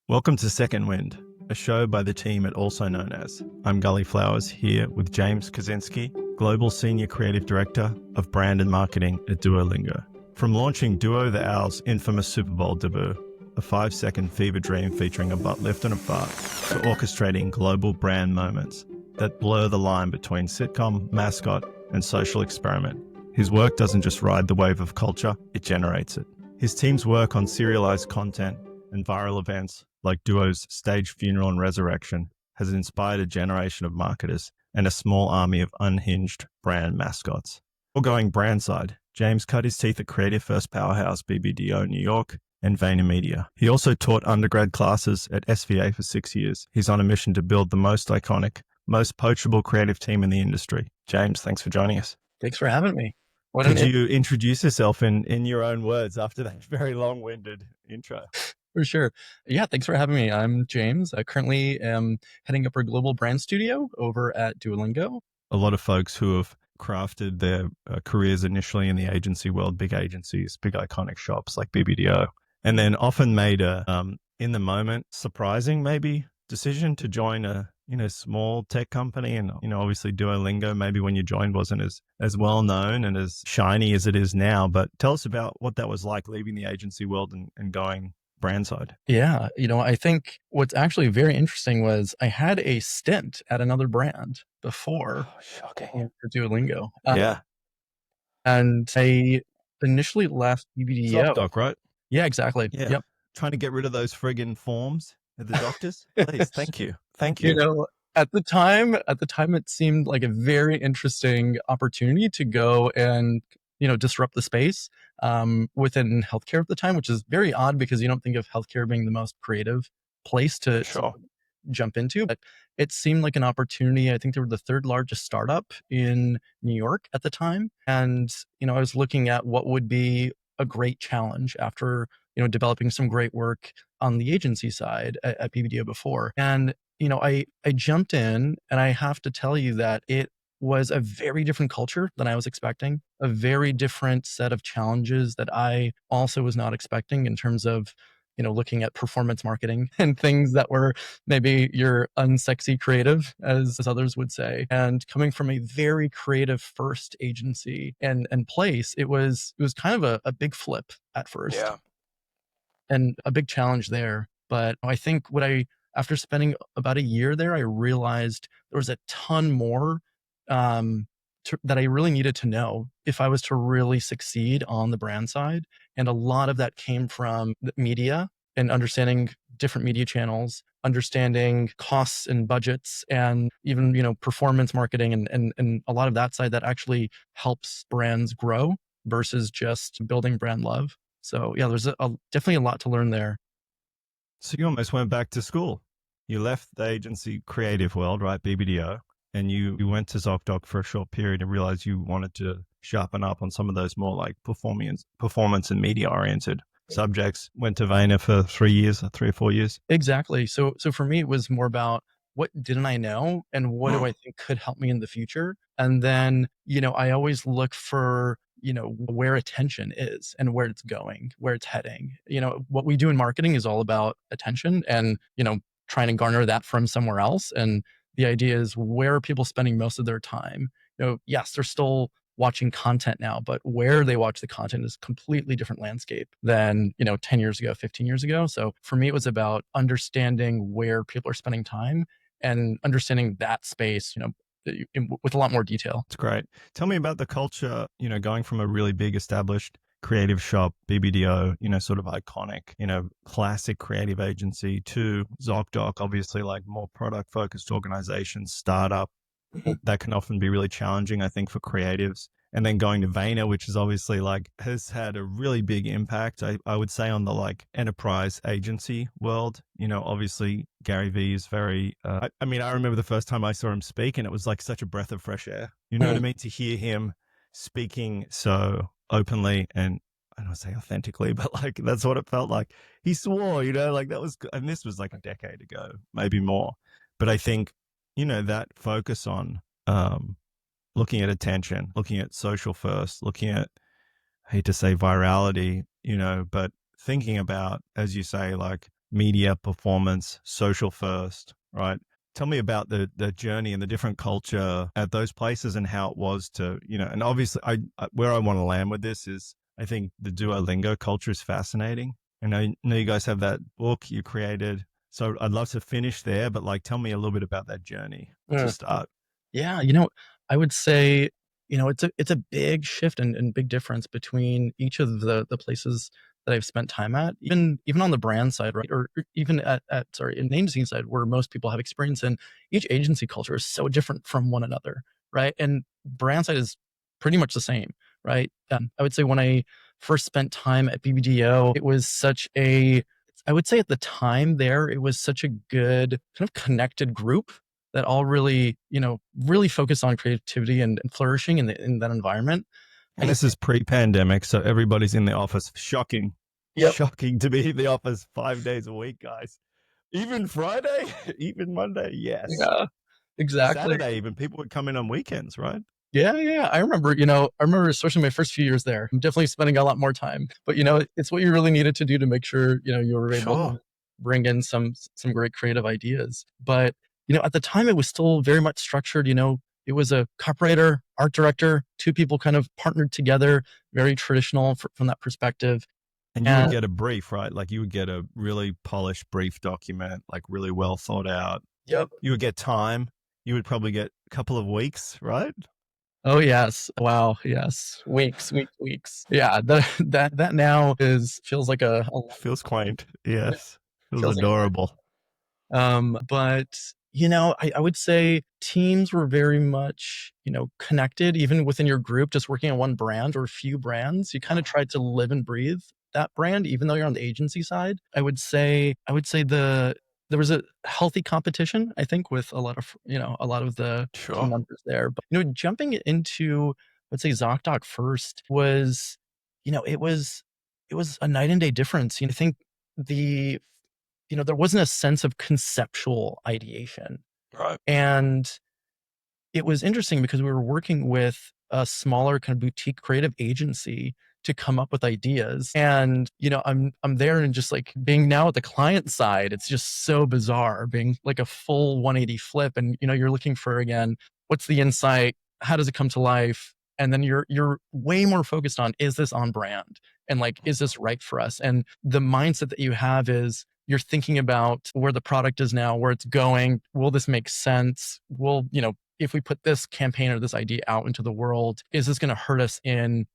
Welcome to Second Wind, a show by the team at Also Known As. I'm Gully Flowers here with James Kuczynski, Global Senior Creative Director of Brand and Marketing at Duolingo. From launching Duo the Owl's infamous Super Bowl debut, a 5-second fever dream featuring a butt lift and a fart, to orchestrating global brand moments that blur the line between sitcom, mascot, and social experiment. His work doesn't just ride the wave of culture, it generates it. His team's work on serialized content and viral events like Duo's Stage Funeral and Resurrection has inspired a generation of marketers and a small army of unhinged brand mascots. Before going brand side, James cut his teeth at creative first powerhouse BBDO New York and VaynerMedia. He also taught undergrad classes at SVA for 6 years. He's on a mission to build the most iconic, most poachable creative team in the industry. James, thanks for joining us. Thanks for having me. Could you introduce yourself in your own words after that very long-winded intro? For sure. Yeah, thanks for having me. I'm James. I currently am heading up our global brand studio over at Duolingo. A lot of folks who have crafted their careers initially in the agency world, big agencies, big iconic shops like BBDO, and then often made a, in the moment, surprising maybe decision to join a small tech company. And, obviously Duolingo, maybe when you joined wasn't as well known and as shiny as it is now. But tell us about what that was like leaving the agency world and going brand side. Yeah. I think what's actually very interesting was I had a stint at another brand before Shocking. for Duolingo. Yeah. And I initially left BBDO. ZocDoc, right? Yeah, exactly. Yeah. Yep. Trying to get rid of those friggin' forms at the doctors. Please. Thank you. Thank you. At the time, it seemed like a very interesting opportunity to go and disrupt the space within healthcare at the time, which is very odd because you don't think of healthcare being the most creative place to jump into. But it seemed like an opportunity. I think they were the third largest startup in New York at the time. And, I was looking at what would be a great challenge after, developing some great work on the agency side at BBDO before. And, I jumped in, and I have to tell you that it was a very different culture than I was expecting, a very different set of challenges that I also was not expecting in terms of, looking at performance marketing and things that were maybe your unsexy creative, as others would say. And coming from a very creative first agency and place, it was kind of a big flip at first. Yeah. And a big challenge there. But I think after spending about a year there, I realized there was a ton more that I really needed to know if I was to really succeed on the brand side. And a lot of that came from the media and understanding different media channels, understanding costs and budgets, and even, performance marketing and a lot of that side that actually helps brands grow versus just building brand love. So yeah, there's definitely a lot to learn there. So you almost went back to school. You left the agency creative world, right, BBDO, and you went to ZocDoc for a short period and realized you wanted to sharpen up on some of those more like performance and media oriented subjects. Went to Vayner for 3 or 4 years. Exactly. So for me, it was more about what didn't I know and what do I think could help me in the future? And then, I always look for where attention is and where it's going, where it's heading. What we do in marketing is all about attention and, trying to garner that from somewhere else. And the idea is, where are people spending most of their time? Yes, they're still watching content now, but where they watch the content is a completely different landscape than, 10 years ago, 15 years ago. So for me, it was about understanding where people are spending time and understanding that space, with a lot more detail. It's great. Tell me about the culture, going from a really big established creative shop, BBDO, sort of iconic, classic creative agency, to ZocDoc, obviously like more product focused organizations, startup. That can often be really challenging, I think, for creatives. And then going to Vayner, which is obviously has had a really big impact, I would say, on the enterprise agency world. Obviously Gary Vee is very, I remember the first time I saw him speak and it was like such a breath of fresh air. You know what I mean? To hear him speaking so openly and I don't say authentically, but that's what it felt like. He swore, that was, and this was like a decade ago, maybe more. But I think, that focus on, looking at attention, looking at social first, looking at, I hate to say virality, but thinking about, as you say, media, performance, social first, right? Tell me about the journey and the different culture at those places and how it was to, and obviously where I want to land with this is I think the Duolingo culture is fascinating. And I know you guys have that book you created. So I'd love to finish there, but like tell me a little bit about that journey to Mm. start. Yeah, I would say, it's a big shift and big difference between each of the places that I've spent time at, even on the brand side, right? Or even at an agency side where most people have experience in. Each agency culture is so different from one another, right? And brand side is pretty much the same, right? I would say when I first spent time at BBDO, it was I would say at the time there, it was such a good kind of connected group that all really focus on creativity and flourishing in that environment. And this is pre-pandemic, so everybody's in the office. Shocking. Yep. Shocking to be in the office 5 days a week, guys. Even Friday, even Monday, yes. Yeah, exactly. Saturday, even people would come in on weekends, right? Yeah, yeah. I remember especially my first few years there, I'm definitely spending a lot more time. But it's what you really needed to do to make sure, you were able Sure. to bring in some great creative ideas. But, at the time it was still very much structured, it was a copywriter, art director, two people kind of partnered together, very traditional from that perspective. And you would And get a brief, right? Like you would get a really polished brief document, like really well thought out. yep. You would get time. You would probably get a couple of weeks, right? Oh yes. Wow. Yes. Weeks, weeks, weeks. Yeah. That now feels like a Feels quaint. Yes. Feels feels like adorable. But I would say teams were very much, connected even within your group, just working on one brand or a few brands. You kind of tried to live and breathe that brand, even though you're on the agency side. I would say there was a healthy competition, I think, with a lot of the team Sure. members there. But jumping into, let's say, ZocDoc first was, it was a night and day difference. I think the there wasn't a sense of conceptual ideation. Right. And it was interesting because we were working with a smaller kind of boutique creative agency to come up with ideas. And, I'm there and just like being now at the client side, it's just so bizarre being like a full 180 flip. And, you're looking for, again, what's the insight? How does it come to life? And then you're way more focused on, is this on brand? And like, is this right for us? And the mindset that you have is you're thinking about where the product is now, where it's going. Will this make sense? If we put this campaign or this idea out into the world, is this going to hurt us in,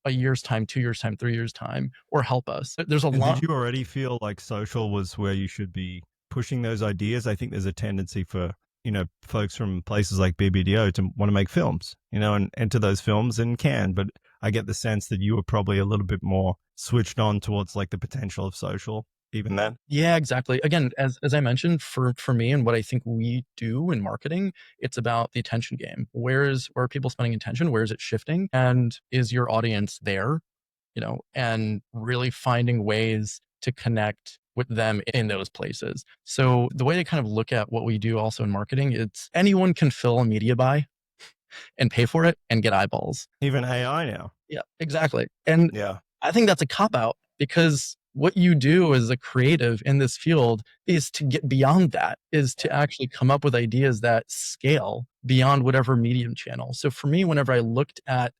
a year's time, 2 years time, 3 years time, or help us? There's a And did lot. you already feel like social was where you should be pushing those ideas? I think there's a tendency for, folks from places like BBDO to want to make films, and enter those films and can. But I get the sense that you were probably a little bit more switched on towards like the potential of social even then. Yeah, exactly. Again, as I mentioned, for me and what I think we do in marketing, it's about the attention game. Where are people spending attention? Where is it shifting? And is your audience there? And really finding ways to connect with them in those places. So the way to kind of look at what we do also in marketing, it's anyone can fill a media buy and pay for it and get eyeballs. Even AI now. Yeah, exactly. And Yeah. I think that's a cop out because what you do as a creative in this field is to get beyond that, is to actually come up with ideas that scale beyond whatever medium channel. So for me, whenever I looked at,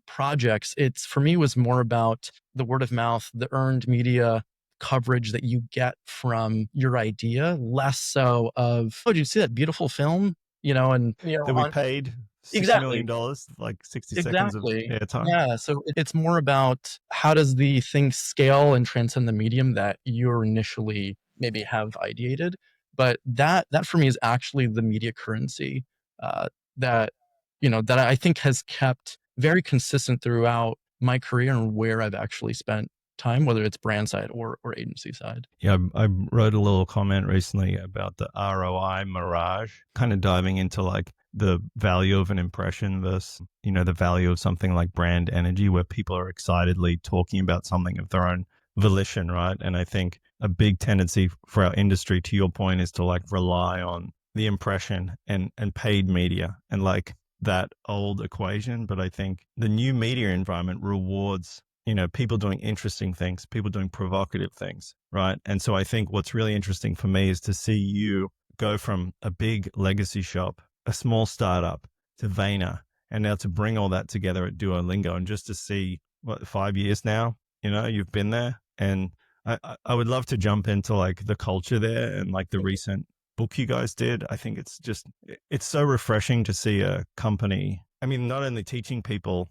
projects, it's for me was more about the word of mouth, the earned media coverage that you get from your idea, less so of, oh, did you see that beautiful film? And That we paid $6 exactly. million, like 60 seconds of Exactly. airtime. Yeah, so it's more about how does the thing scale and transcend the medium that you initially maybe have ideated, but that for me is actually the media currency, that, that I think has kept very consistent throughout my career and where I've actually spent time, whether it's brand side or agency side. Yeah, I wrote a little comment recently about the ROI mirage, kind of diving into like the value of an impression versus, the value of something like brand energy, where people are excitedly talking about something of their own volition, right? And I think a big tendency for our industry, to your point, is to like rely on the impression and paid media and like that old equation. But I think the new media environment rewards people doing interesting things, people doing provocative things, right? And so I think what's really interesting for me is to see you go from a big legacy shop, a small startup, to Vayner, and now to bring all that together at Duolingo, and just to see what 5 years now, you've been there. And I would love to jump into like the culture there and like the recent book you guys did. I think it's so refreshing to see a company. I mean, not only teaching people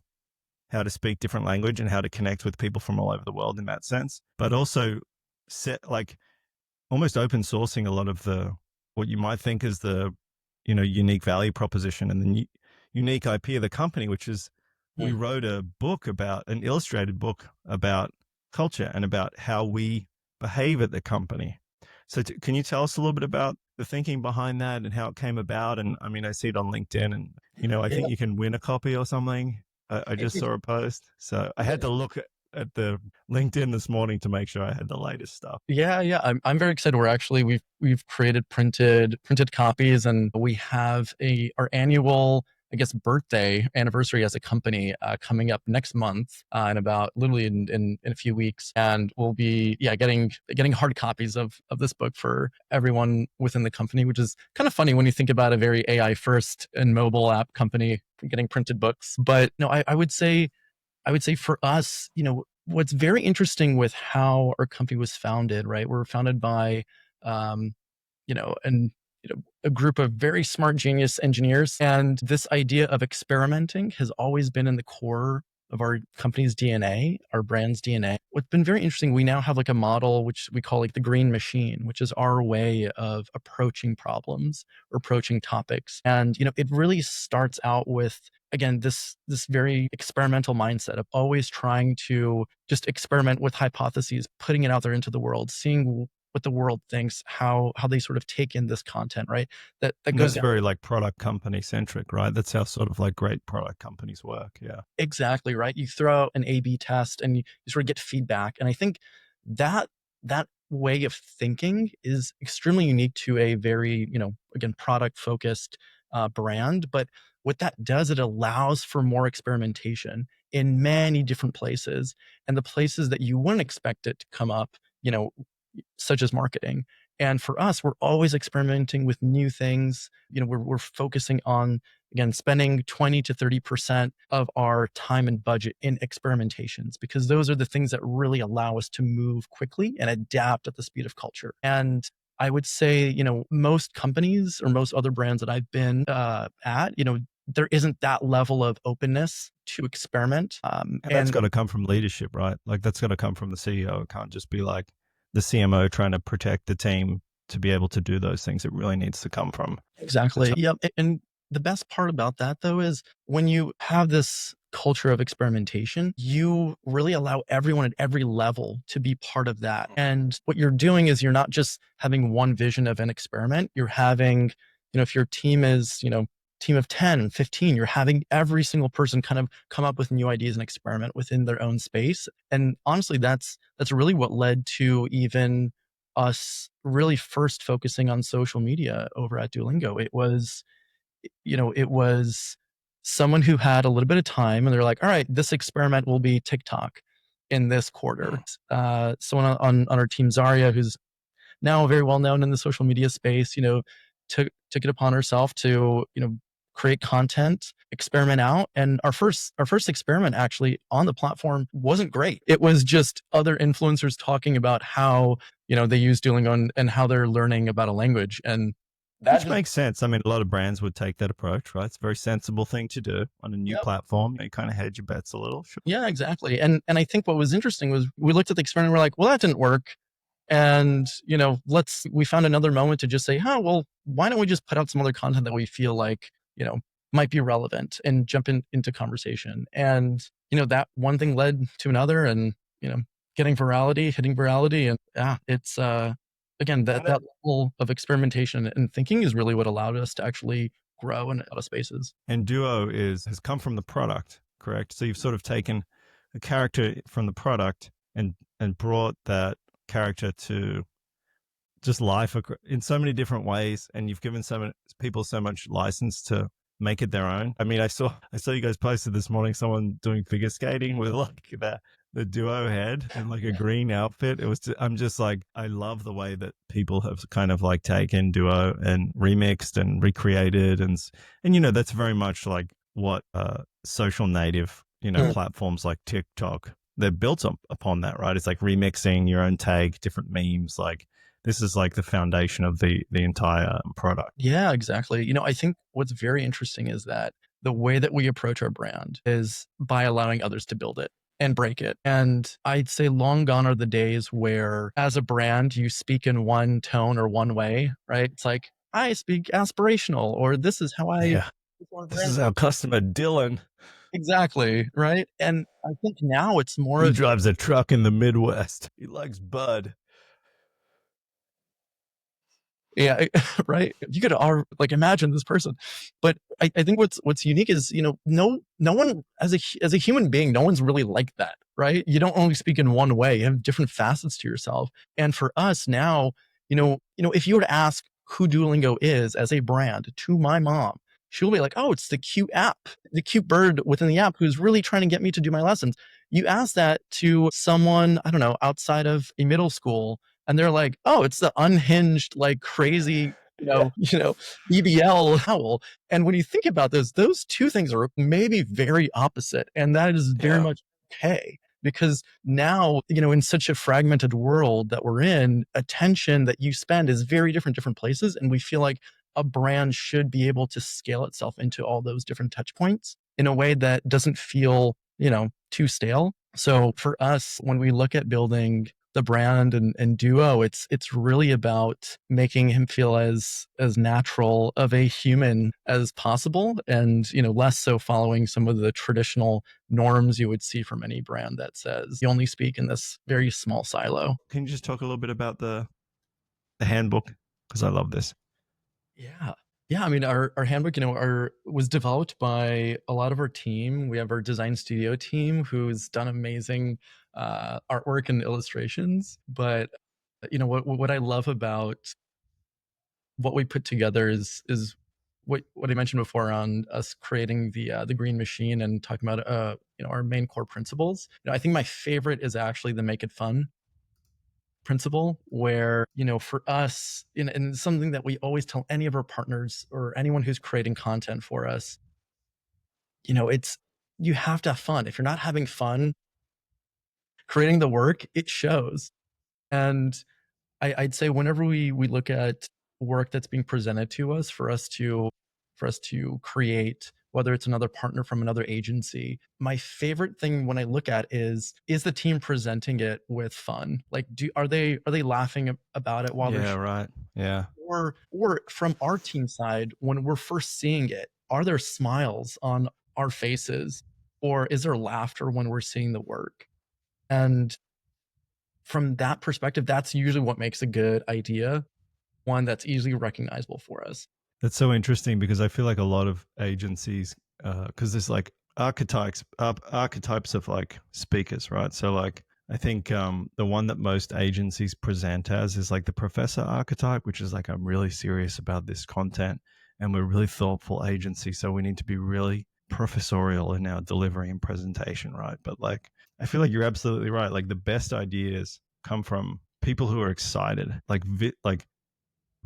how to speak different language and how to connect with people from all over the world in that sense, but also set like almost open sourcing a lot of the what you might think is the unique value proposition and the unique IP of the company, which is we wrote a book about an illustrated book about culture and about how we behave at the company. So can you tell us a little bit about the thinking behind that and how it came about? And I mean, I see it on LinkedIn, and I think you can win a copy or something. I just saw a post, so I had to look at the LinkedIn this morning to make sure I had the latest stuff. Yeah. I'm very excited. We've created printed copies, and we have our annual, I guess, birthday anniversary as a company coming up next month, in about literally in a few weeks, and we'll be getting hard copies of this book for everyone within the company, which is kind of funny when you think about a very AI first and mobile app company getting printed books. But no, I would say for us, what's very interesting with how our company was founded, right? We're founded by, um, and a group of very smart genius engineers. And this idea of experimenting has always been in the core of our company's DNA, our brand's DNA. What's been very interesting, we now have like a model, which we call like the green machine, which is our way of approaching problems or approaching topics. And, it really starts out with, again, this very experimental mindset of always trying to just experiment with hypotheses, putting it out there into the world, seeing what the world thinks, how they sort of take in this content, right? That goes That's very like product company centric, right? That's how sort of like great product companies work. Yeah. exactly right. You throw out an A/B test and you sort of get feedback. And I think that way of thinking is extremely unique to a very, again, product focused brand. But what that does, it allows for more experimentation in many different places, and the places that you wouldn't expect it to come up, such as marketing. And for us, we're always experimenting with new things. We're focusing on, again, spending 20 to 30% of our time and budget in experimentations, because those are the things that really allow us to move quickly and adapt at the speed of culture. And I would say, most companies or most other brands that I've been at, there isn't that level of openness to experiment. And that's got to come from leadership, right? Like that's got to come from the CEO. It can't just be like the CMO trying to protect the team to be able to do those things. It really needs to come from. Exactly. Yep. And the best part about that, though, is when you have this culture of experimentation, you really allow everyone at every level to be part of that. And what you're doing is you're not just having one vision of an experiment. You're having, if your team is, team of 10 and 15, you're having every single person kind of come up with new ideas and experiment within their own space. And honestly, that's really what led to even us really first focusing on social media over at Duolingo. It was someone who had a little bit of time and they're like, all right, this experiment will be TikTok in this quarter. Someone on our team, Zaria, who's now very well known in the social media space, took it upon herself to, create content, experiment out. And our first experiment actually on the platform wasn't great. It was just other influencers talking about how, they use Duolingo and how they're learning about a language. And that makes sense. I mean, a lot of brands would take that approach, right? It's a very sensible thing to do on a new platform. You kind of hedge your bets a little. Sure. Yeah, exactly. And I think what was interesting was we looked at the experiment and we're like, well, that didn't work. And, we found another moment to just say, well, why don't we just put out some other content that we feel like, might be relevant and jump into conversation. And, that one thing led to another and, hitting virality. And it's, again, that level of experimentation and thinking is really what allowed us to actually grow in a lot of spaces. And Duo has come from the product, correct? So you've sort of taken a character from the product and brought that character to just life in so many different ways. And you've given so many people so much license to make it their own. I mean, I saw you guys posted this morning, someone doing figure skating with like the duo head in like a green outfit. I'm just like, I love the way that people have kind of like taken duo and remixed and recreated. And, that's very much like what social native, Mm. platforms like TikTok, they're built upon that, right? It's like remixing your own take, different memes. Like this is like the foundation of the entire product. Yeah, exactly. I think what's very interesting is that the way that we approach our brand is by allowing others to build it and break it. And I'd say long gone are the days where, as a brand, you speak in one tone or one way, right? It's like, I speak aspirational, or this is how I Yeah. perform This brand. is our customer, Dylan. Exactly, right? And I think now it's more He of, drives a truck in the Midwest. He likes Bud. yeah, right. You could like imagine this person, but I think what's unique is no one as a human being, no one's really like that, right? You don't only speak in one way; you have different facets to yourself. And for us now, if you were to ask who Duolingo is as a brand to my mom, she'll be like, "Oh, it's the cute app, the cute bird within the app who's really trying to get me to do my lessons." You ask that to someone, I don't know, outside of a middle school, and they're like, "Oh, it's the unhinged, like crazy, Yeah. BBL howl." And when you think about those two things are maybe very opposite, and that is very Yeah. much okay. Because now, in such a fragmented world that we're in, attention that you spend is very different places. And we feel like a brand should be able to scale itself into all those different touch points in a way that doesn't feel, too stale. So for us, when we look at building the brand and Duo, it's really about making him feel as natural of a human as possible, and less so following some of the traditional norms you would see from any brand that says you only speak in this very small silo. Can you just talk a little bit about the handbook? Because I love this. Yeah. Yeah, I mean, our handbook, was developed by a lot of our team. We have our design studio team who's done amazing artwork and illustrations. But what I love about what we put together is what I mentioned before on us creating the green machine and talking about our main core principles. I think my favorite is actually the make it fun principle, where for us, and something that we always tell any of our partners or anyone who's creating content for us, it's you have to have fun. If you're not having fun creating the work, it shows. And I'd say whenever we look at work that's being presented to us for us to create, whether it's another partner from another agency, my favorite thing when I look at is the team presenting it with fun? Like, are they laughing about it while they're Yeah, right. Yeah. or from our team side, when we're first seeing it, are there smiles on our faces, or is there laughter when we're seeing the work? And from that perspective, that's usually what makes a good idea, one that's easily recognizable for us. That's so interesting because I feel like a lot of agencies, because there's like archetypes of like speakers, right? So like I think the one that most agencies present as is like the professor archetype, which is like I'm really serious about this content and we're a really thoughtful agency, so we need to be really professorial in our delivery and presentation, right? But like I feel like you're absolutely right. Like the best ideas come from people who are excited, like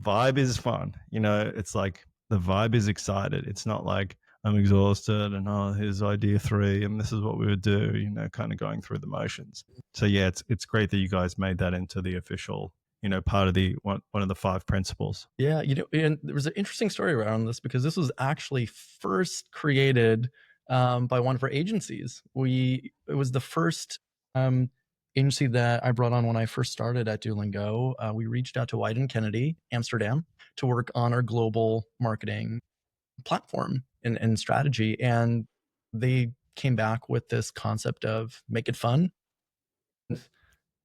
vibe is fun. It's like the vibe is excited. It's not like I'm exhausted and oh, here's idea three and this is what we would do, kind of going through the motions. So yeah, it's great that you guys made that into the official, part of the one of the five principles. Yeah, and there was an interesting story around this because this was actually first created by one of our agencies. It was the first um, agency that I brought on when I first started at Duolingo. We reached out to Wyden Kennedy, Amsterdam, to work on our global marketing platform and strategy, and they came back with this concept of make it fun.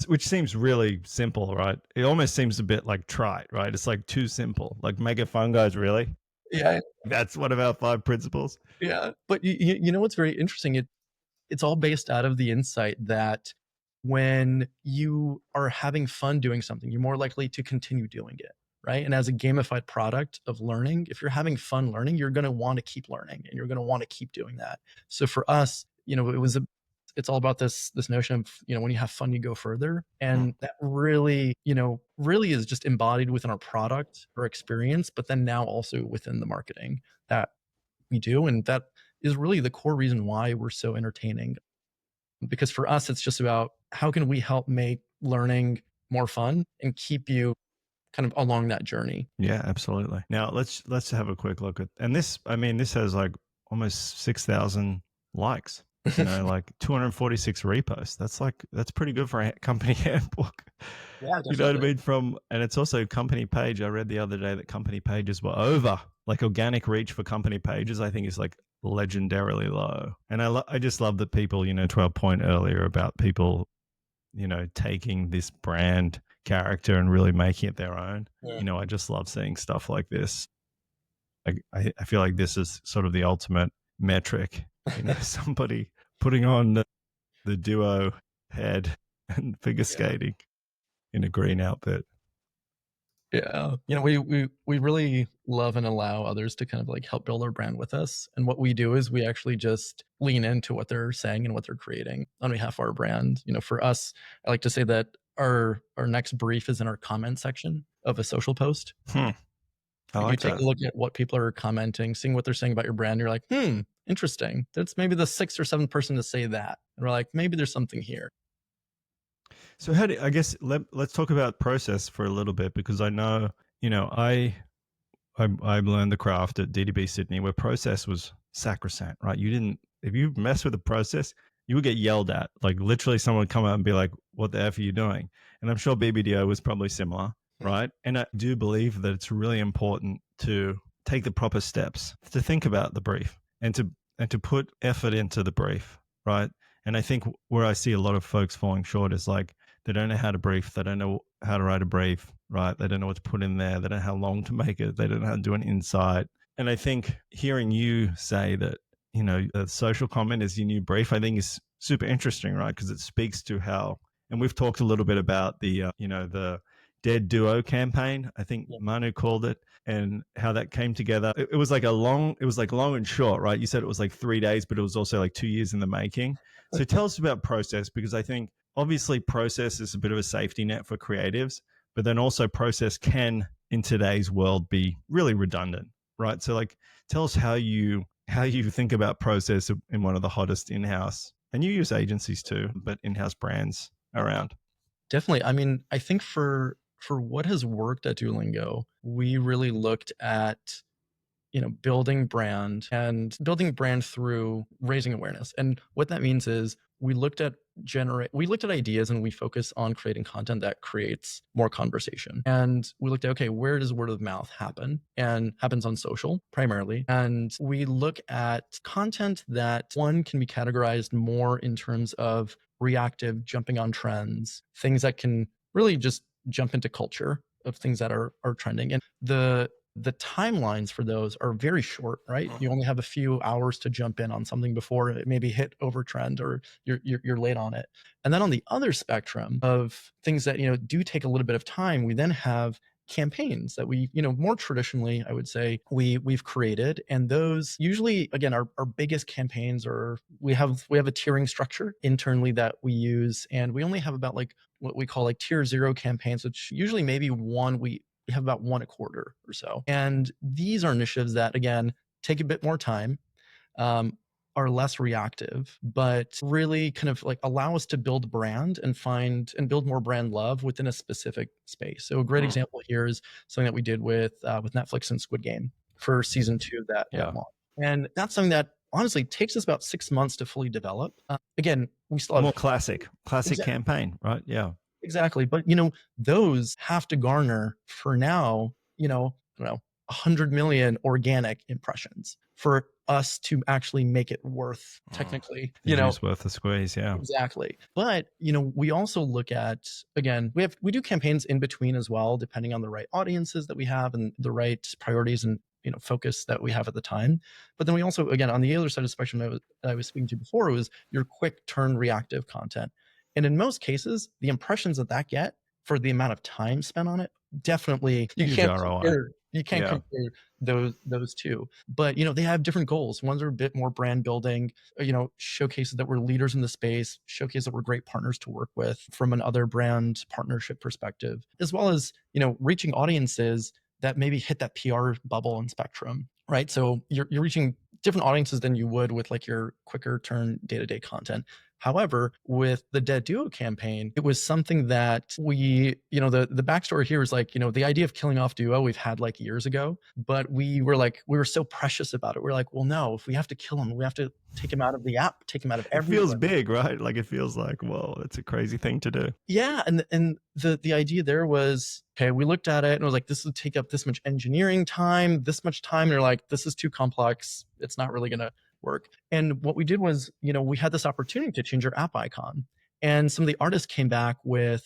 Which seems really simple, right? It almost seems a bit like trite, right? It's like too simple. Like make it fun, guys, really? Yeah, That's one of our five principles. yeah. But you know what's very interesting? It's all based out of the insight that when you are having fun doing something, you're more likely to continue doing it, right? And as a gamified product of learning, if you're having fun learning, you're going to want to keep learning and you're going to want to keep doing that. So for us, it was It's all about this notion of, when you have fun, you go further. And that really, really is just embodied within our product or experience, but then now also within the marketing that we do. And that is really the core reason why we're so entertaining. Because for us, it's just about how can we help make learning more fun and keep you kind of along that journey. Yeah, absolutely. Now let's have a quick look at, and this, I mean, this has like almost 6,000 likes. Like 246 reposts. That's pretty good for a company handbook. Yeah, You know what I definitely. mean? And it's also company page. I read the other day that company pages were over. Like organic reach for company pages, I think is like legendarily low. And I just love that people, to our point earlier about people, taking this brand character and really making it their own. Yeah. I just love seeing stuff like this. I feel like this is sort of the ultimate metric. Somebody putting on the duo head and figure Yeah. skating in a green outfit. Yeah. We really love and allow others to kind of like help build our brand with us. And what we do is we actually just lean into what they're saying and what they're creating on behalf of our brand. For us, I like to say that our next brief is in our comment section of a social post. I You like take that. a look at what people are commenting, seeing what they're saying about your brand. You're like, interesting. That's maybe the sixth or seventh person to say that. And we're like, maybe there's something here. So I guess let's talk about process for a little bit, because I know, I learned the craft at DDB Sydney where process was sacrosanct, right? If you mess with the process, you would get yelled at. Like literally someone would come out and be like, what the F are you doing? And I'm sure BBDO was probably similar, right? And I do believe that it's really important to take the proper steps to think about the brief and to put effort into the brief, right? And I think where I see a lot of folks falling short is like they don't know how to brief, they don't know how to write a brief, right? They don't know what to put in there, they don't know how long to make it, they don't know how to do an insight. And I think hearing you say that, a social comment is your new brief, I think is super interesting, right? Because it speaks to how, and we've talked a little bit about the Dead Duo campaign, I think Yeah. Manu called it, and how that came together. It was like long and short, right? You said it was like 3 days, but it was also like 2 years in the making. So tell us about process, because I think obviously process is a bit of a safety net for creatives, but then also process can in today's world be really redundant, right? So like tell us how you think about process in one of the hottest in-house, and you use agencies too, but in-house brands around. Definitely. I mean, I think for what has worked at Duolingo, we really looked at building brand through raising awareness. And what that means is we looked at ideas and we focus on creating content that creates more conversation. And we looked at, okay, where does word of mouth happen? And happens on social primarily. And we look at content that one can be categorized more in terms of reactive, jumping on trends, things that can really just jump into culture of things that are trending. And the timelines for those are very short, right? You only have a few hours to jump in on something before it maybe hit over trend or you're late on it. And then on the other spectrum of things that do take a little bit of time, we then have campaigns that we more traditionally, I would say, we've created. And those usually, again, our biggest campaigns are we have a tiering structure internally that we use, and we only have about like what we call like tier 0 campaigns, which usually maybe we have about one a quarter or so. And these are initiatives that, again, take a bit more time, are less reactive, but really kind of like allow us to build brand and build more brand love within a specific space. So a great example here is something that we did with Netflix and Squid Game for season 2 that Yeah. launched. And that's something that honestly takes us about 6 months to fully develop. Again, we still A have more classic exactly. campaign, right? Yeah. Exactly. But, those have to garner for now, I don't know, 100 million organic impressions for us to actually make it worth technically, The juice worth the squeeze. Yeah. exactly. But, we also look at, again, we do campaigns in between as well, depending on the right audiences that we have and the right priorities and, focus that we have at the time. But then we also, again, on the other side of the spectrum that I was speaking to before was your quick turn reactive content. And in most cases, the impressions that get for the amount of time spent on it, definitely you Huge can't ROI. compare. You can't Yeah. compare those two. But they have different goals. Ones are a bit more brand building, showcases that we're leaders in the space, showcase that we're great partners to work with from an other brand partnership perspective, as well as reaching audiences that maybe hit that PR bubble and spectrum, right? So you're reaching different audiences than you would with like your quicker turn day-to-day content. However, with the Dead Duo campaign, it was something that we, the backstory here is like, the idea of killing off Duo we've had like years ago, but we were so precious about it. We're like, well, no, if we have to kill him, we have to take him out of the app, take him out of It feels everywhere. big, right? Like it feels like, whoa, that's a crazy thing to do. Yeah, and the idea there was, okay, we looked at it and it was like, this would take up this much engineering time, this much time, and you're like, this is too complex. It's not really gonna work. And what we did was, we had this opportunity to change our app icon, and some of the artists came back with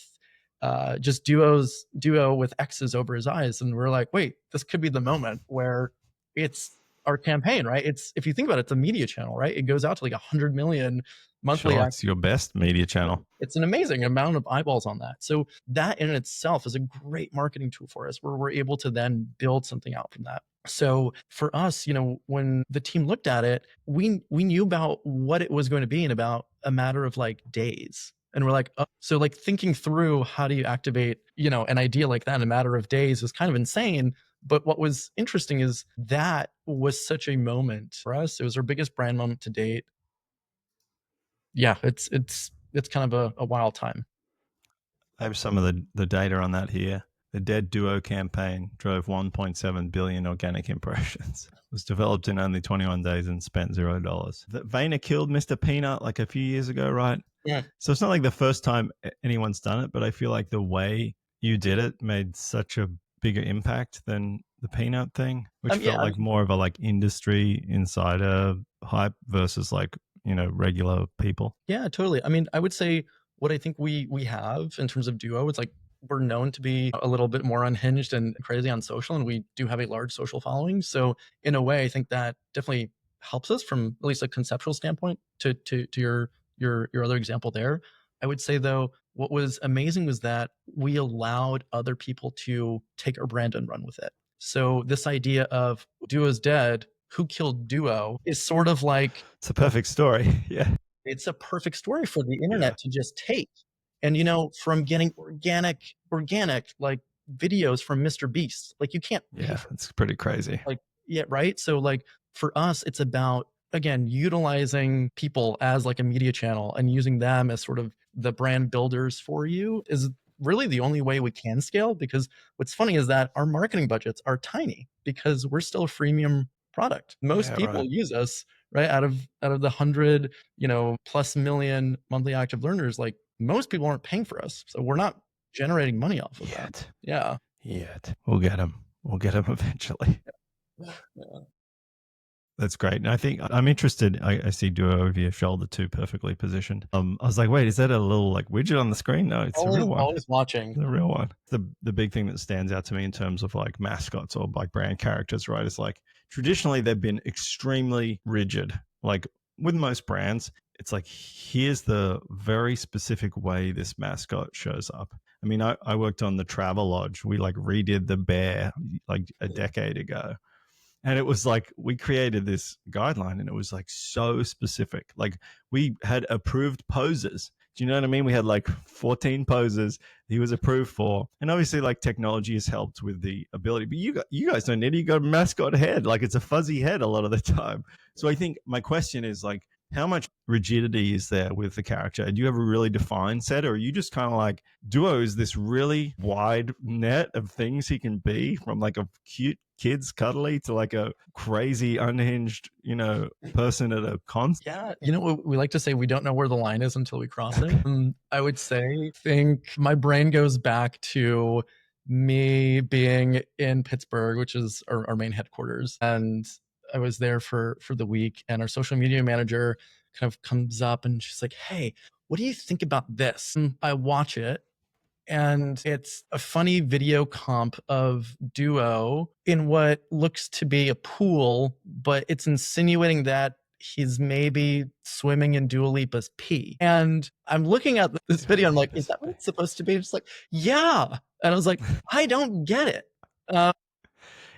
just Duo with X's over his eyes, and we're like, wait, this could be the moment where it's our campaign, right? It's, if you think about it, it's a media channel, right? It goes out to like 100 million monthly Sure, it's your best media channel. It's an amazing amount of eyeballs on that. So that in itself is a great marketing tool for us, where we're able to then build something out from that. So for us, when the team looked at it, we knew about what it was going to be in about a matter of like days. And we're like, oh. So like thinking through how do you activate, an idea like that in a matter of days is kind of insane. But what was interesting is that was such a moment for us. It was our biggest brand moment to date. Yeah, it's kind of a wild time. I have some of the data on that here. The Dead Duo campaign drove 1.7 billion organic impressions. It was developed in only 21 days and spent $0. Vayner killed Mr. Peanut like a few years ago, right? Yeah. So it's not like the first time anyone's done it, but I feel like the way you did it made such a bigger impact than the Peanut thing, which felt like more of a like industry insider hype versus like, regular people. Yeah, totally. I mean, I would say what I think we have in terms of Duo, it's like we're known to be a little bit more unhinged and crazy on social, and we do have a large social following. So in a way, I think that definitely helps us from at least a conceptual standpoint to your other example there. I would say though, what was amazing was that we allowed other people to take our brand and run with it. So this idea of Duo's dead, who killed Duo, is sort of like, it's a perfect story. Yeah. It's a perfect story for the internet to just take. And from getting organic like videos from Mr. Beast, like you can't. Yeah, it's pretty crazy. Like, yeah, right. So like for us, it's about, again, utilizing people as like a media channel and using them as sort of the brand builders for you is really the only way we can scale. Because what's funny is that our marketing budgets are tiny because we're still a freemium product. Most people use us, right? Out of the 100, plus million monthly active learners, like most people aren't paying for us. So we're not generating money off of that. Yeah. Yet. We'll get them. We'll get them eventually. Yeah. That's great. And I think I'm interested. I see Duo over your shoulder too, perfectly positioned. I was like, wait, is that a little like widget on the screen? No, it's the real one. Always watching. The real one. The big thing that stands out to me in terms of like mascots or like brand characters, right? Is like traditionally they've been extremely rigid. Like with most brands, it's like, here's the very specific way this mascot shows up. I mean, I worked on the Travelodge. We like redid the bear like a decade ago. And it was like, we created this guideline and it was like so specific. Like we had approved poses. Do you know what I mean? We had like 14 poses he was approved for. And obviously like technology has helped with the ability, but you guys don't need it. You got a mascot head. Like it's a fuzzy head a lot of the time. So I think my question is like, how much rigidity is there with the character? Do you have a really defined set, or are you just kind of like, Duo is this really wide net of things he can be, from like a cute kid's cuddly to like a crazy unhinged, person at a concert? Yeah. We like to say we don't know where the line is until we cross it. I would say, think my brain goes back to me being in Pittsburgh, which is our main headquarters. And I was there for the week, and our social media manager kind of comes up and she's like, hey, what do you think about this? And I watch it, and it's a funny video comp of Duo in what looks to be a pool, but it's insinuating that he's maybe swimming in Dua Lipa's pee. And I'm looking at this video, I'm like, is that what it's supposed to be? It's like, yeah. And I was like, I don't get it.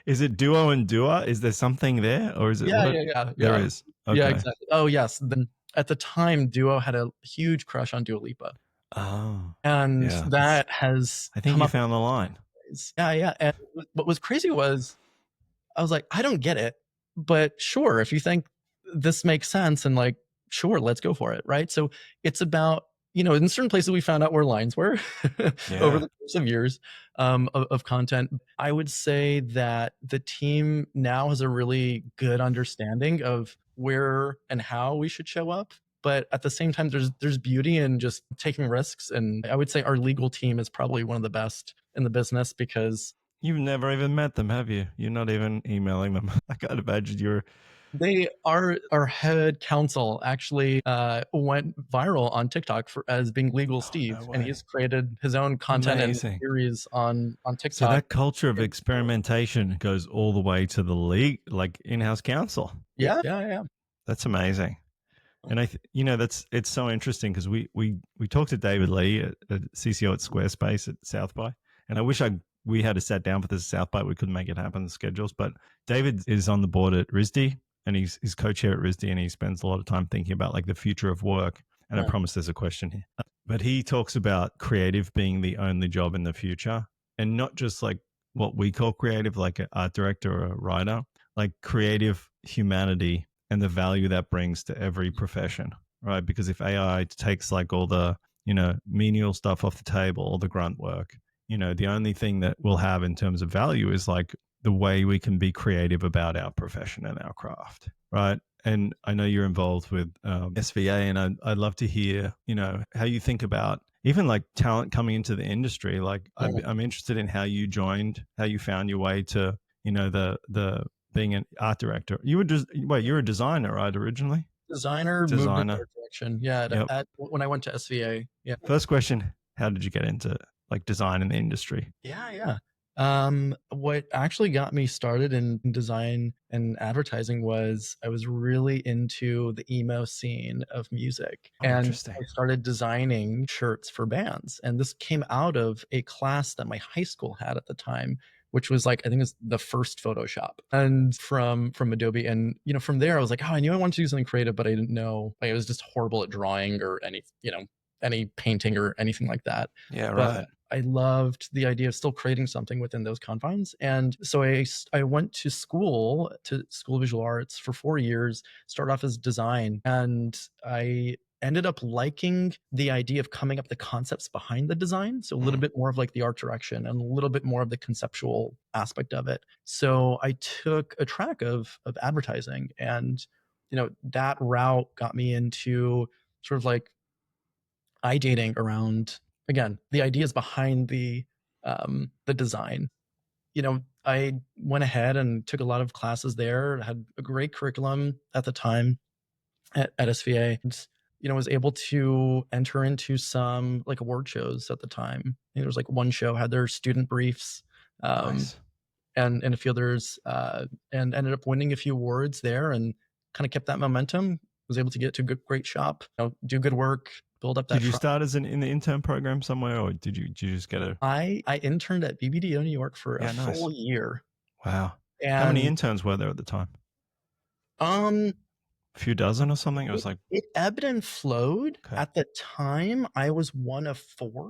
Is it duo and dua? Is there something there, or is it Yeah, what? yeah, yeah, There yeah. is. Yeah, Okay. exactly. Oh, yes. Then at the time, Duo had a huge crush on Dua Lipa, Oh, and yeah. that has I think come you up a found the couple line. ways. Yeah, yeah. And what was crazy was I was like, I don't get it, but sure, if you think this makes sense and like, sure, let's go for it. Right. So it's about, in certain places we found out where lines were over Yeah. the course of years of content. I would say that the team now has a really good understanding of where and how we should show up. But at the same time, there's beauty in just taking risks. And I would say our legal team is probably one of the best in the business because You've never even met them, have you? You're not even emailing them. I can't imagine you're. they are our head counsel actually went viral on TikTok as being Legal Oh, no Steve, and way. he's created his own content and Amazing. series on So TikTok. that culture of experimentation goes all the way to the league, like in-house counsel. Yeah, yeah, yeah. That's amazing. And it's so interesting because we talked to David Lee at CCO at Squarespace at South by, and I wish we had a sat down for this at South by. We couldn't make it happen the schedules, but David is on the board at RISD, and he's co-chair at RISD, and he spends a lot of time thinking about like the future of work. And I Yeah. promise there's a question here, but he talks about creative being the only job in the future, and not just like what we call creative, like an art director or a writer, like creative humanity and the value that brings to every profession, right? Because if AI takes like all the, menial stuff off the table, all the grunt work, the only thing that we'll have in terms of value is like the way we can be creative about our profession and our craft, right? And I know you're involved with SVA, and I'd love to hear, how you think about even like talent coming into the industry. Like I'm interested in how you joined, how you found your way to, the being an art director. You were just you're a designer, right? Originally, Designer moved in designer. art direction. Yeah, Yep. when I went to SVA. Yeah, First question: how did you get into like design in the industry? yeah, yeah. What actually got me started in design and advertising was I was really into the emo scene of music. Oh, And interesting. I started designing shirts for bands. And this came out of a class that my high school had at the time, which was like, I think it was the first Photoshop and from Adobe. And, from there I was like, oh, I knew I wanted to do something creative, but I didn't know, like, I was just horrible at drawing or any painting or anything like that. Yeah, But right. I loved the idea of still creating something within those confines. And so I went to School of Visual Arts for 4 years, started off as design. And I ended up liking the idea of coming up the concepts behind the design. So a little bit more of like the art direction and a little bit more of the conceptual aspect of it. So I took a track of advertising, and, that route got me into sort of like ideating around, again, the ideas behind the design. I went ahead and took a lot of classes there, had a great curriculum at the time at SVA, and, was able to enter into some like award shows at the time. I think there was like one show had their student briefs, um, Nice. and a few others, and ended up winning a few awards there, and kind of kept that momentum. Was able to get to a great shop, do good work, build up that Did you trust. start as in the intern program somewhere, or did you just get a? I interned at BBDO New York for a Yeah, nice. full year, Wow. How many and interns were there at the time? um, A few dozen or something? It it, was like, it ebbed and flowed. okay, At the time, I was one of four.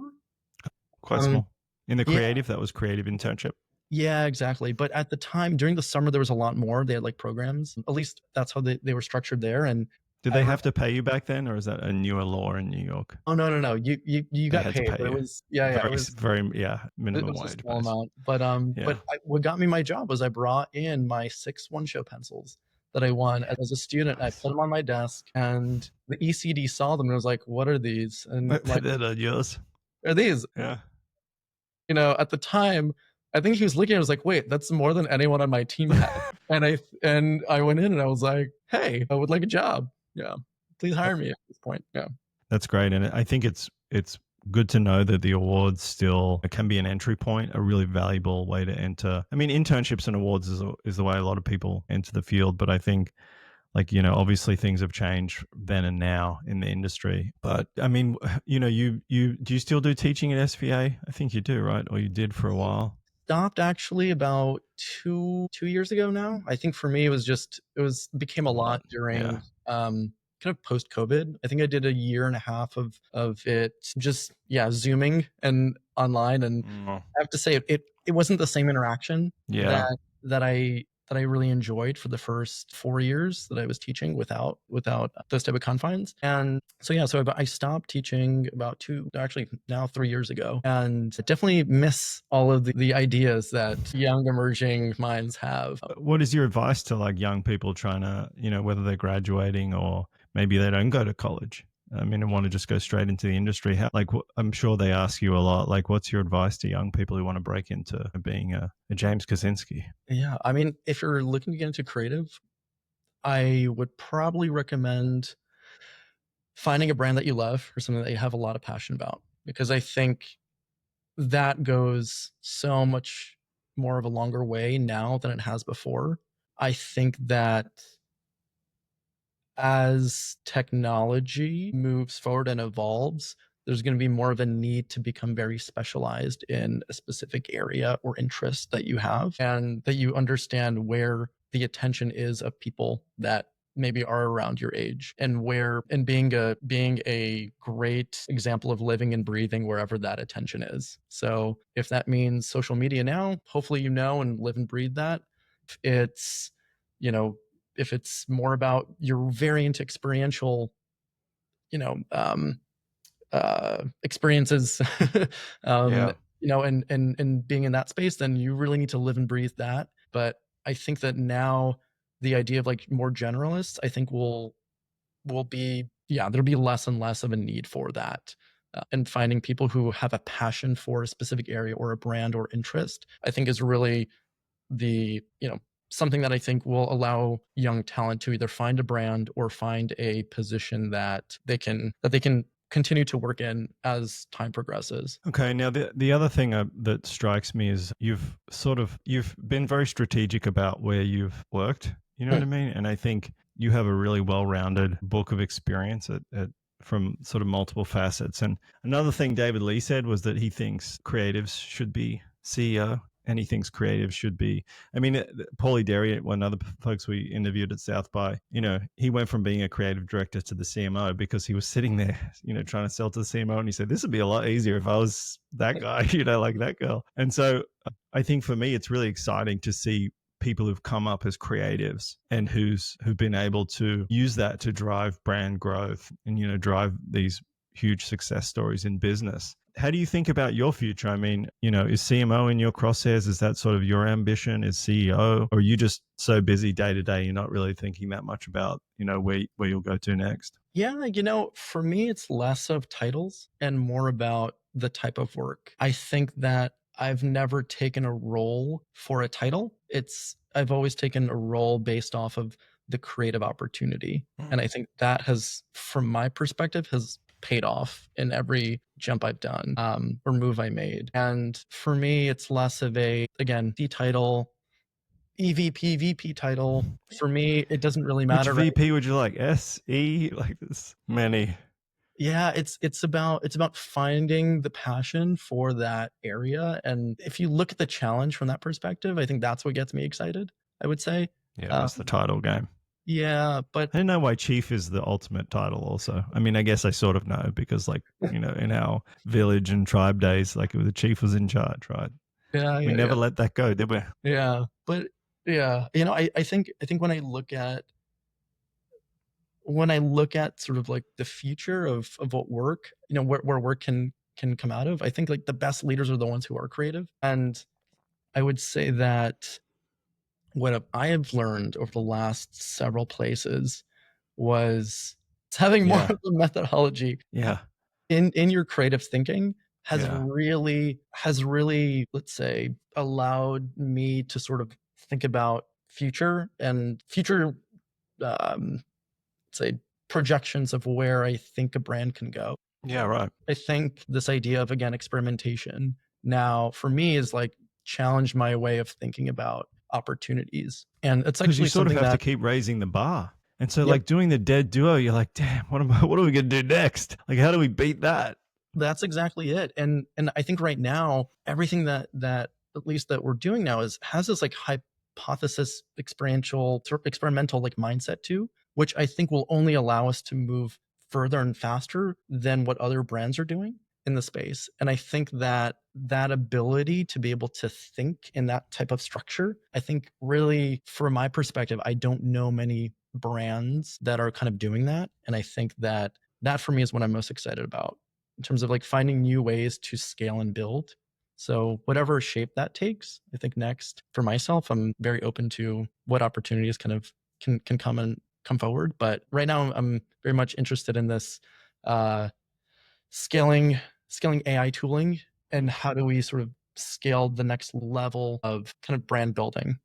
quite Um, small. In the yeah, creative, that was creative internship. yeah, exactly. But at the time, during the summer, there was a lot more. They had like programs. At least that's how they were structured there. And Did I they re- have to pay you back then, or is that a newer law in New York? oh, no, no, no. You They got had to paid, pay but it you. was, yeah, yeah. Very, very, yeah, It minimum was a wage small base. amount. But Yeah. what got me my job was I brought in my 6 one-show pencils that I won as a student. I Nice. put them on my desk, and the ECD saw them and was like, "What are these?" And I'm like, They're not yours. "Are these?" Yeah. At the time, I think he was looking. I was like, "Wait, that's more than anyone on my team had." And I went in and I was like, "Hey, I would like a job. Yeah, please hire me at this point." Yeah. That's great, and I think it's good to know that the awards still can be an entry point, a really valuable way to enter. I mean, internships and awards is the way a lot of people enter the field, but I think, like, obviously things have changed then and now in the industry. But I mean, you do you still do teaching at SVA? I think you do, right? Or you did for a while. stopped actually about two years ago now. I think for me, became a lot Yeah. during kind of post COVID. I think I did a year and a half of it just, yeah, Zooming and online. And Mm, I have to say it wasn't the same interaction yeah. that I really enjoyed for the first 4 years that I was teaching without those type of confines. And so yeah, so I stopped teaching about actually now 3 years ago, and I definitely miss all of the ideas that young emerging minds have. What is your advice to like young people trying to, whether they're graduating or maybe they don't go to college? I mean, and want to just go straight into the industry. How, like, I'm sure they ask you a lot. Like, what's your advice to young people who want to break into being a James Kaczynski? Yeah, I mean, if you're looking to get into creative, I would probably recommend finding a brand that you love or something that you have a lot of passion about, because I think that goes so much more of a longer way now than it has before. I think that as technology moves forward and evolves, there's going to be more of a need to become very specialized in a specific area or interest that you have, and that you understand where the attention is of people that maybe are around your age, and being a great example of living and breathing wherever that attention is. So if that means social media now, hopefully you know and live and breathe that. If it's, you know, if it's more about you're very into experiential, you know, experiences, um, Yeah. and being in that space, then you really need to live and breathe that. But I think that now the idea of like more generalists, I think will be, yeah, there'll be less and less of a need for that. And finding people who have a passion for a specific area or a brand or interest, I think is really the, something that I think will allow young talent to either find a brand or find a position that they can continue to work in as time progresses. Okay. Now, the other thing that strikes me is you've been very strategic about where you've worked. You know what Hmm. I mean? And I think you have a really well-rounded book of experience from sort of multiple facets. And another thing David Lee said was that he thinks creatives should be CEO, and he thinks creatives should be. I mean, Paulie Derry, one of the folks we interviewed at South by, he went from being a creative director to the CMO because he was sitting there, trying to sell to the CMO, and he said, "This would be a lot easier if I was that guy, like that girl." And so, I think for me, it's really exciting to see people who've come up as creatives and who've been able to use that to drive brand growth and drive these huge success stories in business. How do you think about your future? I mean, is CMO in your crosshairs? Is that sort of your ambition? Is CEO? Or are you just so busy day to day, you're not really thinking that much about, where you'll go to next? Yeah, for me, it's less of titles and more about the type of work. I think that I've never taken a role for a title. I've always taken a role based off of the creative opportunity. And I think that has, from my perspective, has paid off in every jump I've done, or move I made. And for me, it's less of again, the title, EVP, VP title. For me, it doesn't really Which matter, right? VP would you like? SE? Like this many. Yeah, it's about finding the passion for that area. And if you look at the challenge from that perspective, I think that's what gets me excited, I would say. Yeah, Um, that's the title game. yeah, but I don't know why chief is the ultimate title also. I mean, I guess I sort of know because like, in our village and tribe days, like the chief was in charge, right? yeah, We yeah, never yeah, let that go, did we? yeah. But yeah, I think when I look at sort of like the future of what work, where work can come out of, I think like the best leaders are the ones who are creative. And I would say that what I have learned over the last several places was having more Yeah. of a methodology Yeah. in your creative thinking Yeah. has really, let's say, allowed me to sort of think about future, um, say, projections of where I think a brand can go. Yeah. Right. I think this idea of, again, experimentation now for me is like challenged my way of thinking about opportunities. And it's Because you actually sort of something have to that, keep raising the bar. And so yep, like doing the dead duo, you're like, damn, what are we going to do next? Like, how do we beat that? that's exactly it. And I think right now, everything that at least that we're doing now has this like hypothesis experimental like mindset too, which I think will only allow us to move further and faster than what other brands are doing in the space. And I think that that ability to be able to think in that type of structure, I think really from my perspective, I don't know many brands that are kind of doing that. And I think that that for me is what I'm most excited about in terms of like finding new ways to scale and build. So whatever shape that takes, I think next for myself, I'm very open to what opportunities kind of can come forward. But right now I'm very much interested in this scaling AI tooling and how do we sort of scale the next level of kind of brand building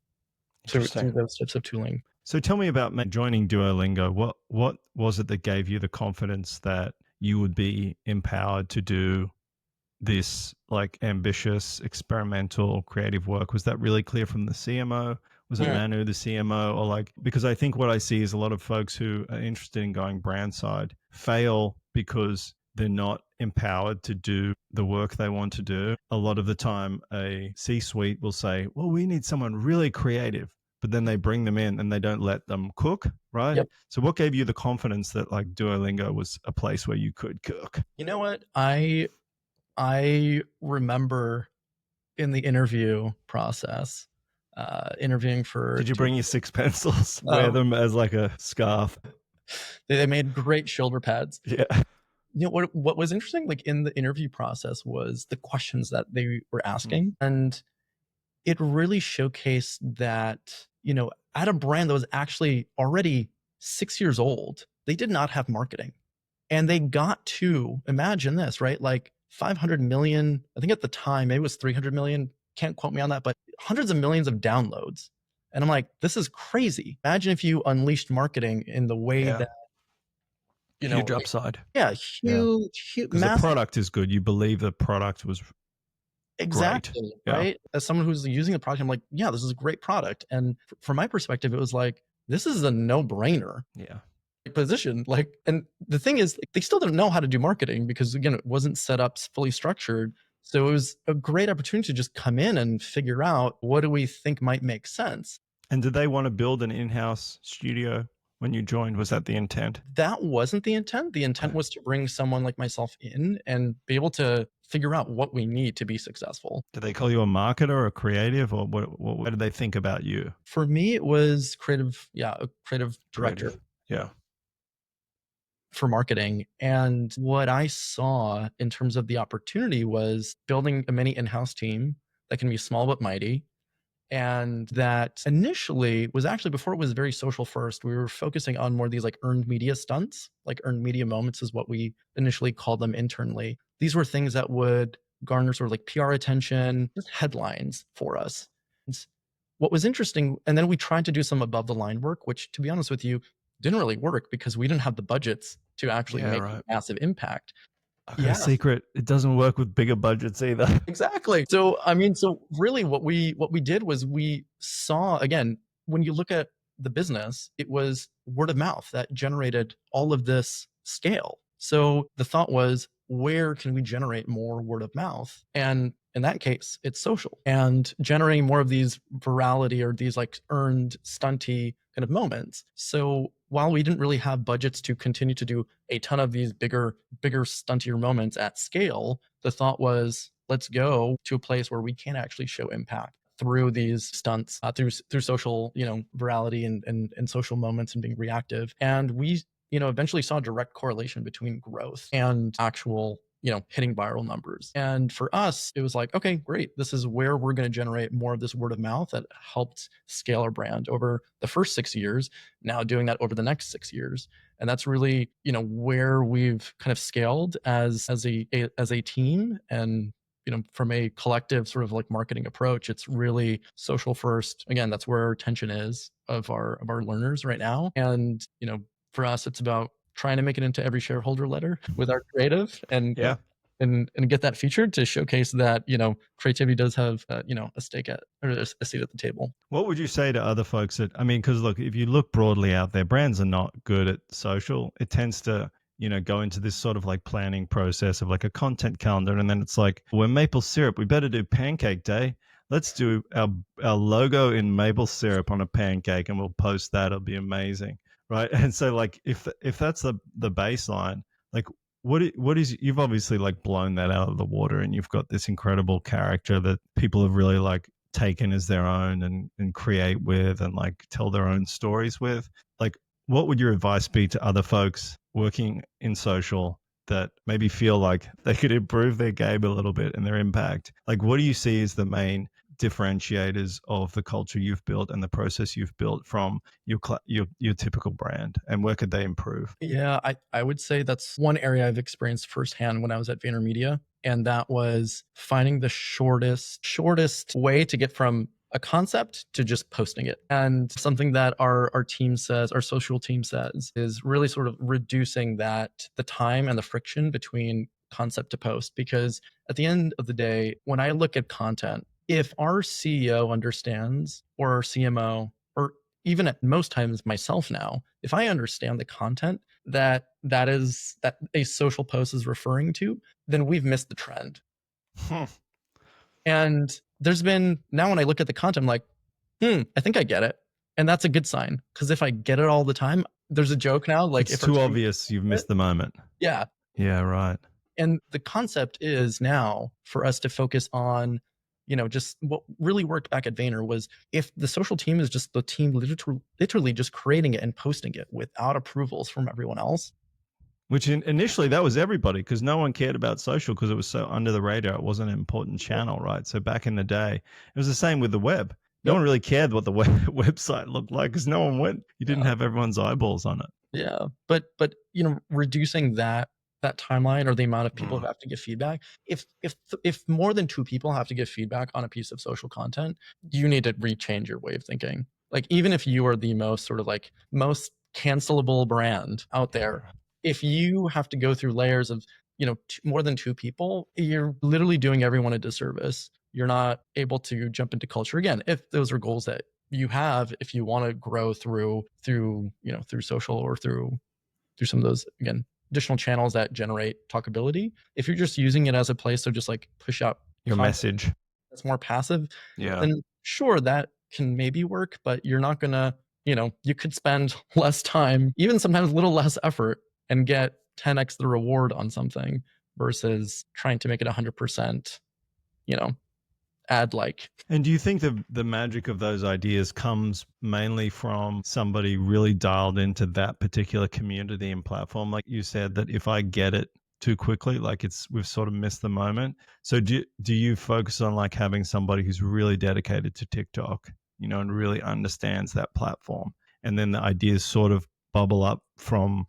through those types of tooling. So tell me about joining Duolingo. What was it that gave you the confidence that you would be empowered to do this like ambitious, experimental, creative work? Was that really clear from the CMO? Was it Manu, the CMO, or like, because I think what I see is a lot of folks who are interested in going brand side fail because they're not empowered to do the work they want to do. A lot of the time, a C-suite will say, well, we need someone really creative, but then they bring them in and they don't let them cook, right? Yep. So what gave you the confidence that like Duolingo was a place where you could cook? You know what? I remember in the interview process, interviewing for. Did you bring your 6 pencils? Wear them as like a scarf. They made great shoulder pads. Yeah. You know what was interesting, like in the interview process, was the questions that they were asking, and it really showcased that, you know, at a brand that was actually already 6 years old, they did not have marketing, and they got to, imagine this, right? Like 500 million, I think at the time, maybe it was 300 million. Can't quote me on that, but hundreds of millions of downloads. And I'm like, this is crazy. Imagine if you unleashed marketing in the way that, you know, huge upside. Yeah, huge, because the product is good. You believe the product was exactly great. Right. As someone who's using the product, I'm like, yeah, this is a great product. And from my perspective, it was like, this is a no-brainer. Yeah. Position. Like, and the thing is, like, they still don't know how to do marketing because again, it wasn't set up fully structured. So it was a great opportunity to just come in and figure out what do we think might make sense. And did they want to build an in-house studio when you joined? Was that the intent? That wasn't the intent. The intent was to bring someone like myself in and be able to figure out what we need to be successful. Did they call you a marketer or a creative, or what did they think about you? For me, it was creative. Yeah, a creative director. Yeah. For marketing. And what I saw in terms of the opportunity was building a mini in-house team that can be small but mighty. And that initially was actually, before it was very social first, we were focusing on more of these like earned media stunts, like earned media moments is what we initially called them internally. These were things that would garner sort of like PR attention, just headlines for us. And what was interesting, and then we tried to do some above the line work, which to be honest with you, didn't really work because we didn't have the budgets to actually make a massive impact. Okay, secret, it doesn't work with bigger budgets either. Exactly. So, I mean, so really what we did was we saw, again, when you look at the business, it was word of mouth that generated all of this scale. So the thought was, where can we generate more word of mouth? And in that case, it's social, and generating more of these virality or these like earned stunty kind of moments. So while we didn't really have budgets to continue to do a ton of these bigger, stuntier moments at scale, the thought was, let's go to a place where we can actually show impact through these stunts, through social, you know, virality and social moments and being reactive. And we, you know, eventually saw a direct correlation between growth and actual, you know, hitting viral numbers. And for us, it was like, okay, great. This is where we're going to generate more of this word of mouth that helped scale our brand over the first 6 years, now doing that over the next 6 years. And that's really, you know, where we've kind of scaled as a team. And, you know, from a collective sort of like marketing approach, it's really social first. Again, that's where our attention is of our learners right now. And, you know, for us, it's about trying to make it into every shareholder letter with our creative and get that featured to showcase that, you know, creativity does have, you know, a seat at the table. What would you say to other folks that, I mean, because look, if you look broadly out there, brands are not good at social. It tends to, you know, go into this sort of like planning process of like a content calendar. And then it's like, we're maple syrup, we better do pancake day. Let's do our logo in maple syrup on a pancake, and we'll post that. It'll be amazing, right? And so, like, if that's the baseline, like, what is you've obviously like blown that out of the water, and you've got this incredible character that people have really like taken as their own and create with and like tell their own stories with. Like, what would your advice be to other folks working in social that maybe feel like they could improve their game a little bit and their impact? Like, what do you see as the main differentiators of the culture you've built and the process you've built from your typical brand, and where could they improve? Yeah, I would say that's one area I've experienced firsthand when I was at VaynerMedia. And that was finding the shortest way to get from a concept to just posting it. And something that our team says, our social team says, is really sort of reducing the time and the friction between concept to post. Because at the end of the day, when I look at content, if our CEO understands, or our CMO, or even at most times myself now, if I understand the content that a social post is referring to, then we've missed the trend. And there's been, now when I look at the content, I'm like, I think I get it. And that's a good sign. Because if I get it all the time, there's a joke now, like, It's if too obvious you've missed the moment. Yeah. Yeah, right. And the concept is now for us to focus on, just what really worked back at Vayner was, if the social team is just the team literally just creating it and posting it without approvals from everyone else. Which initially that was everybody, because no one cared about social because it was so under the radar. It wasn't an important channel, right? So back in the day, it was the same with the web. No one really cared what the website looked like because no one went. You didn't have everyone's eyeballs on it. Yeah, but reducing that timeline, or the amount of people who have to give feedback. If more than 2 people have to give feedback on a piece of social content, you need to rechange your way of thinking. Like, even if you are the most sort of like most cancelable brand out there, if you have to go through layers of more than 2 people, you're literally doing everyone a disservice. You're not able to jump into culture again, if those are goals that you have, if you want to grow through social, or through some of those, again, additional channels that generate talkability. If you're just using it as a place to just like push out your message that's more passive, yeah, then sure, that can maybe work, but you're not gonna, you could spend less time, even sometimes a little less effort, and get 10x the reward on something, versus trying to make it 100%, ad like. And do you think the magic of those ideas comes mainly from somebody really dialed into that particular community and platform? Like you said, that if I get it too quickly, like we've sort of missed the moment. So do you focus on like having somebody who's really dedicated to TikTok, and really understands that platform, and then the ideas sort of bubble up from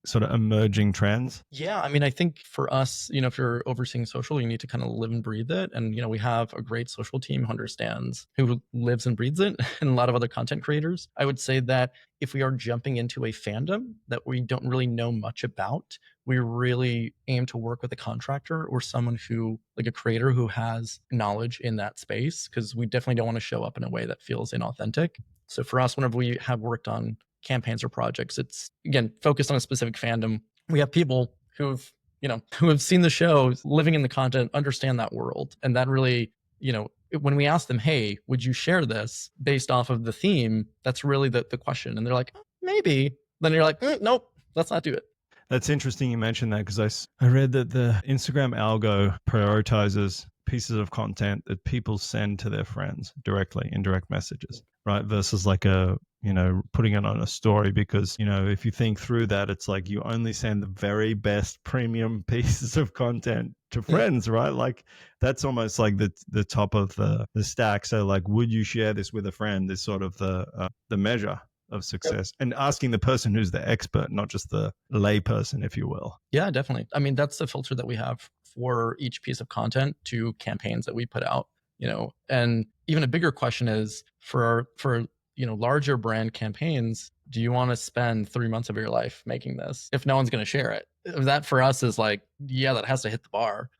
sort of emerging trends? Yeah, I mean, I think for us, if you're overseeing social, you need to kind of live and breathe it. And, we have a great social team who understands, who lives and breathes it, and a lot of other content creators. I would say that if we are jumping into a fandom that we don't really know much about, we really aim to work with a contractor or someone who, like a creator who has knowledge in that space, because we definitely don't want to show up in a way that feels inauthentic. So for us, whenever we have worked on campaigns or projects, it's again focused on a specific fandom. We have people who have seen the show, living in the content, understand that world. And that really, when we ask them, hey, would you share this based off of the theme? That's really the question. And they're like, maybe. Then you're like, nope, let's not do it. That's interesting you mentioned that, because I read that the Instagram algo prioritizes pieces of content that people send to their friends directly in direct messages, right? Versus like putting it on a story, because, if you think through that, it's like you only send the very best premium pieces of content to friends, right? Like that's almost like the top of the stack. So like, would you share this with a friend is sort of the measure of success, and asking the person who's the expert, not just the lay person, if you will. Yeah, definitely. I mean, that's the filter that we have for each piece of content to campaigns that we put out, and even a bigger question is for larger brand campaigns, do you want to spend 3 months of your life making this if no one's going to share it? That for us is like, yeah, that has to hit the bar.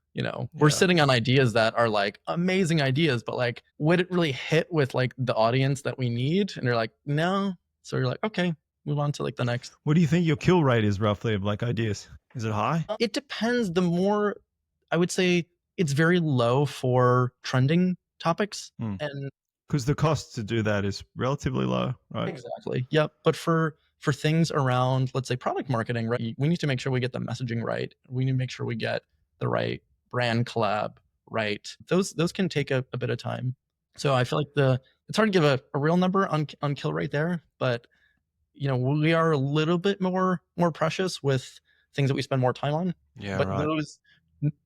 We're sitting on ideas that are like amazing ideas, but like, would it really hit with like the audience that we need? And they're like, no. So you're like, okay, move on to like the next. What do you think your kill rate is roughly of like ideas? Is it high? It depends. I would say it's very low for trending topics. Mm. And Because the cost to do that is relatively low, right? exactly. Yep. But for things around, let's say, product marketing, right? We need to make sure we get the messaging right. We need to make sure we get the right brand collab right. Those can take a bit of time. So I feel like it's hard to give a real number on kill rate there, but we are a little bit more precious with things that we spend more time on. Yeah, But right.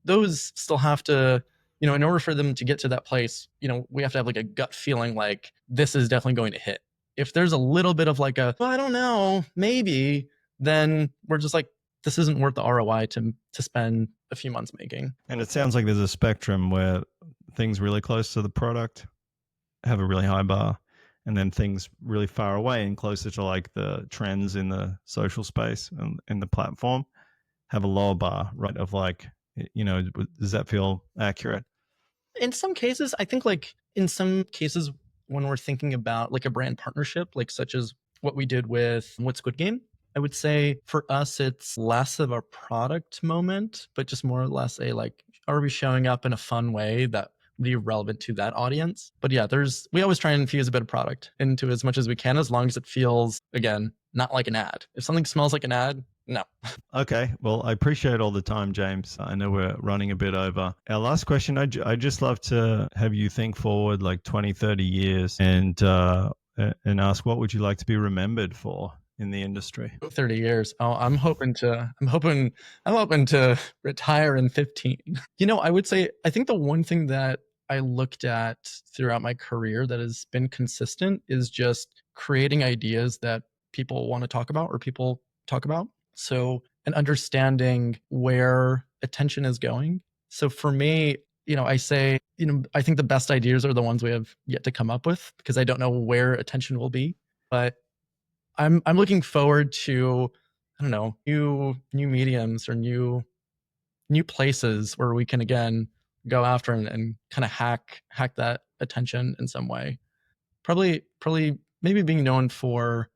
those still have to, in order for them to get to that place, we have to have like a gut feeling like this is definitely going to hit. If there's a little bit of like well, I don't know, maybe, then we're just like, this isn't worth the ROI to spend a few months making. And it sounds like there's a spectrum where things really close to the product have a really high bar, and then things really far away and closer to like the trends in the social space and in the platform have a lower bar, right? Of like, does that feel accurate? In some cases, I think like in some cases when we're thinking about like a brand partnership, like such as what we did with Squid Game, I would say for us it's less of a product moment, but just more or less a like, are we showing up in a fun way that would be relevant to that audience? But yeah, we always try and infuse a bit of product into as much as we can, as long as it feels, again, not like an ad. If something smells like an ad, no. Okay. Well, I appreciate all the time, James. I know we're running a bit over. Our last question, I just love to have you think forward like 20, 30 years and ask what would you like to be remembered for in the industry? 30 years. Oh, I'm hoping to retire in 15. I would say, I think the one thing that I looked at throughout my career that has been consistent is just creating ideas that people want to talk about or people talk about. So, and understanding where attention is going. So for me, I say, I think the best ideas are the ones we have yet to come up with, because I don't know where attention will be. But I'm looking forward to, I don't know, new mediums or new places where we can again go after and kind of hack that attention in some way. Probably maybe being known for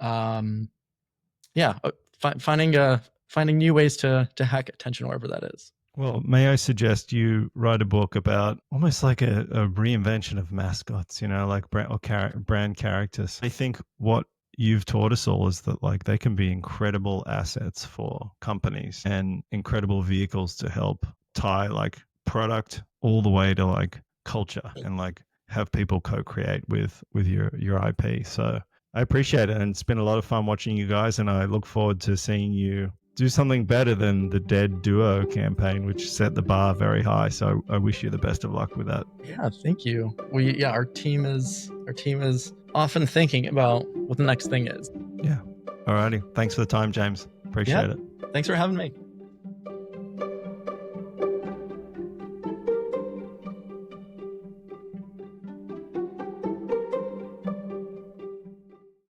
yeah, finding new ways to hack attention wherever that is. Well, may I suggest you write a book about almost like a reinvention of mascots, like brand characters. I think what you've taught us all is that like they can be incredible assets for companies and incredible vehicles to help tie like product all the way to like culture and like have people co-create with your IP. So I appreciate it, and it's been a lot of fun watching you guys, and I look forward to seeing you do something better than the Dead Duo campaign, which set the bar very high. So I wish you the best of luck with that. Yeah, thank you. Our team is often thinking about what the next thing is. Yeah. Alrighty. Thanks for the time, James. Appreciate it. Thanks for having me.